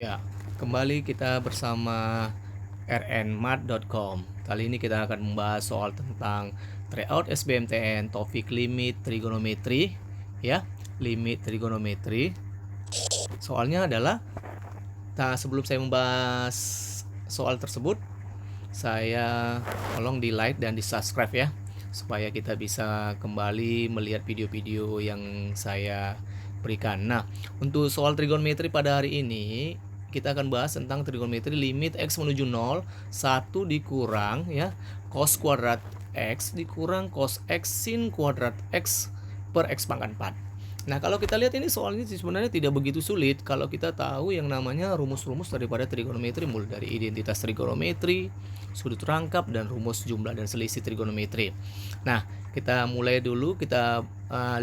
Ya, kembali kita bersama rnmat.com. Kali ini kita akan membahas soal tentang tryout SBMTN, topik limit trigonometri, ya, limit trigonometri. Soalnya adalah, sebelum saya membahas soal tersebut, saya tolong di like dan di subscribe ya, supaya kita bisa kembali melihat video-video yang saya berikan. Nah, untuk soal trigonometri pada hari ini kita akan bahas tentang trigonometri limit x menuju 0, 1 dikurang ya cos kuadrat x dikurang cos x sin kuadrat x per x pangkat 4. Nah, kalau kita lihat ini soalnya sebenarnya tidak begitu sulit kalau kita tahu yang namanya rumus-rumus daripada trigonometri, mulai dari identitas trigonometri, sudut rangkap, dan rumus jumlah dan selisih trigonometri. Nah, kita mulai dulu, kita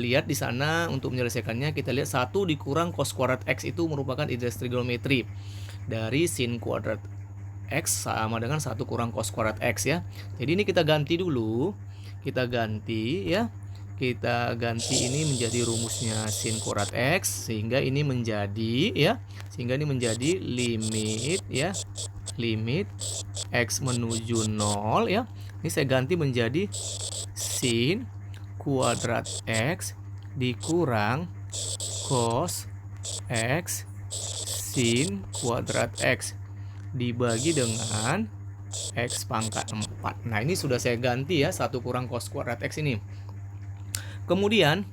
lihat di sana untuk menyelesaikannya. Kita lihat 1 dikurang cos kuadrat x itu merupakan identitas trigonometri dari sin kuadrat x sama dengan 1 kurang cos kuadrat x ya. Jadi ini kita ganti dulu, kita ganti ya. Kita ganti ini menjadi rumusnya sin kuadrat x, sehingga ini menjadi ya, sehingga ini menjadi limit ya, limit x menuju 0 ya. Ini saya ganti menjadi sin kuadrat x dikurang cos x sin kuadrat x dibagi dengan x pangkat 4. Nah, ini sudah saya ganti ya, 1 kurang cos kuadrat x ini. Kemudian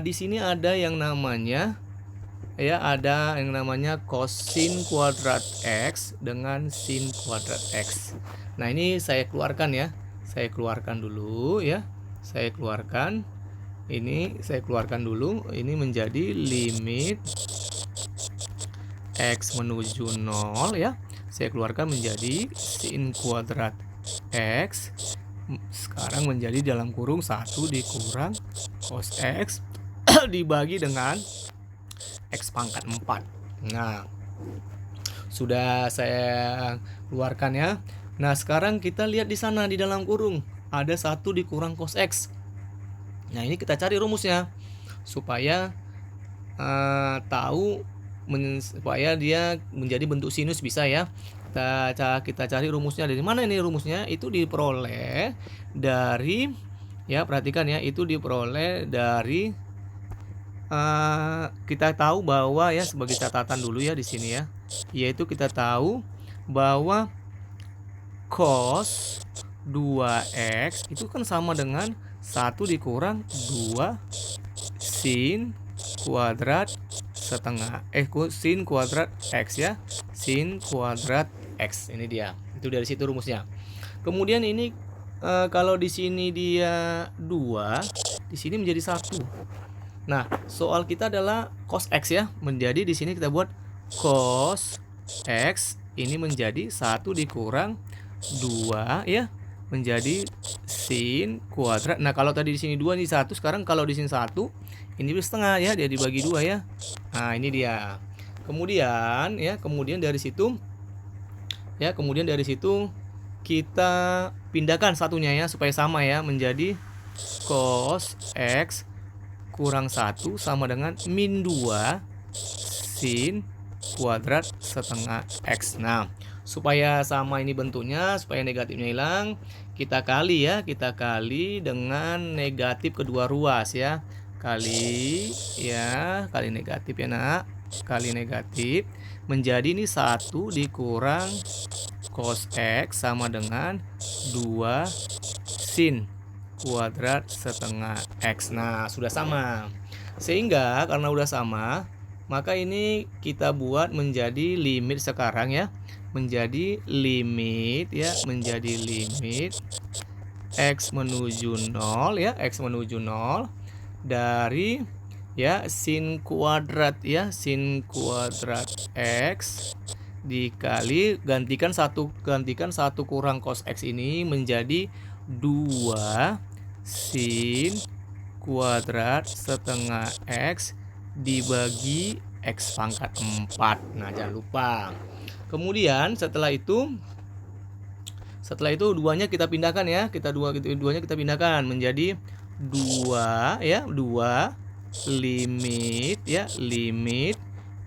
di sini ada yang namanya cosin kuadrat x dengan sin kuadrat x. Nah, ini saya keluarkan ya. Saya keluarkan dulu ya. Saya keluarkan. Ini saya keluarkan dulu. Ini menjadi limit x menuju 0 ya. Saya keluarkan menjadi sin kuadrat x sekarang menjadi dalam kurung 1 dikurang cos x dibagi dengan x pangkat 4. Nah, sudah saya keluarkan ya. Nah, sekarang kita lihat di sana di dalam kurung ada 1 dikurang cos x. Nah, ini kita cari rumusnya supaya tahu supaya dia menjadi bentuk sinus bisa ya. Kita cari rumusnya. Dari mana ini rumusnya? Itu diperoleh dari ya, perhatikan ya, itu diperoleh dari kita tahu bahwa ya, sebagai catatan dulu ya di sini ya, yaitu kita tahu bahwa cos 2x itu kan sama dengan 1 dikurang 2 sin kuadrat setengah sin kuadrat x ya, sin kuadrat x. Ini dia, itu dari situ rumusnya. Kemudian ini kalau di sini dia 2, di sini menjadi 1. Nah, soal kita adalah cos x ya, menjadi di sini kita buat cos x ini menjadi 1 dikurang 2 ya, menjadi sin kuadrat. Nah, kalau tadi di sini 2 ini 1, sekarang kalau di sini 1, ini setengah ya, dia dibagi 2 ya. Nah, ini dia. Kemudian ya, kemudian dari situ kita pindahkan satunya ya supaya sama ya, menjadi cos x kurang 1 sama dengan min 2 sin kuadrat setengah x. Nah, supaya sama ini bentuknya, supaya negatifnya hilang, kita kali dengan negatif kedua ruas ya. Kali negatif ya nak, kali negatif menjadi ini 1 dikurang cos x sama dengan 2 sin kuadrat setengah x. Nah, sudah sama. Sehingga karena udah sama, maka ini kita buat menjadi limit sekarang ya, menjadi limit x menuju 0 ya, x menuju 0 dari ya sin kuadrat x dikali gantikan 1 kurang cos x ini menjadi 2 sin kuadrat setengah x dibagi x pangkat 4. Nah, jangan lupa. Kemudian setelah itu duanya kita pindahkan ya. Duanya kita pindahkan menjadi 2 ya, 2 limit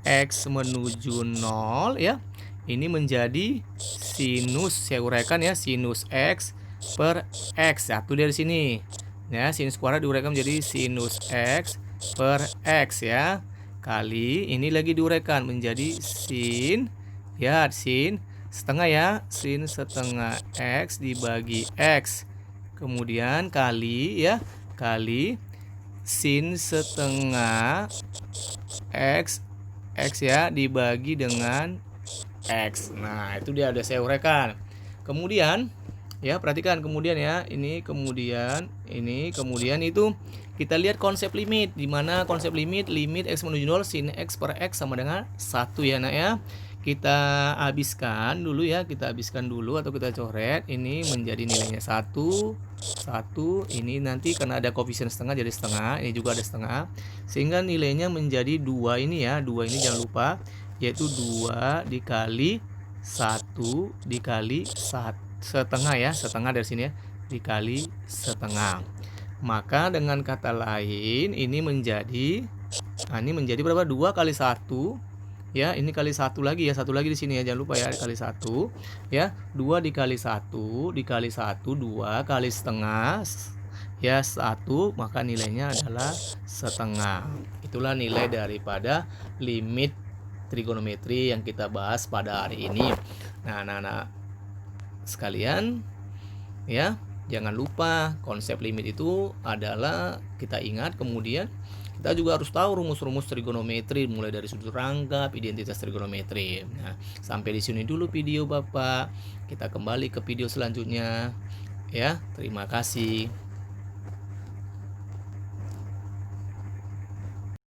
X menuju 0 ya. Ini menjadi sinus, saya uraikan ya, sinus X per X. Satu dari sini. Ya, sinus kuadrat diuraikan menjadi sinus X per X ya. Kali ini lagi diuraikan menjadi sin, ya, sin setengah ya, sin setengah X dibagi X. Kemudian kali ya, kali sin setengah X ya dibagi dengan X. Nah, itu dia udah saya uraikan. Kemudian ya, perhatikan kemudian ya, ini kemudian itu kita lihat konsep limit, di mana konsep limit X menuju 0 sin X per X sama dengan 1 ya nak ya. Kita habiskan dulu ya, atau kita coret. Ini menjadi nilainya 1, ini nanti karena ada koefisien setengah jadi setengah, ini juga ada setengah, sehingga nilainya menjadi 2 ini ya, 2 ini jangan lupa, yaitu 2 dikali 1 dikali setengah ya, setengah dari sini ya, dikali setengah. Maka dengan kata lain ini menjadi berapa? 2 kali 1 ya, ini kali 1 lagi ya, 1 lagi di sini ya, jangan lupa ya, kali 1 ya, 2 dikali 1 dikali 1, 2 kali setengah ya 1, maka nilainya adalah setengah. Itulah nilai daripada limit trigonometri yang kita bahas pada hari ini. Nah, anak-anak sekalian ya, jangan lupa konsep limit itu adalah kita ingat. Kemudian kita juga harus tahu rumus-rumus trigonometri mulai dari sudut rangkap, identitas trigonometri. Nah, sampai di sini dulu video Bapak. Kita kembali ke video selanjutnya. Ya, terima kasih.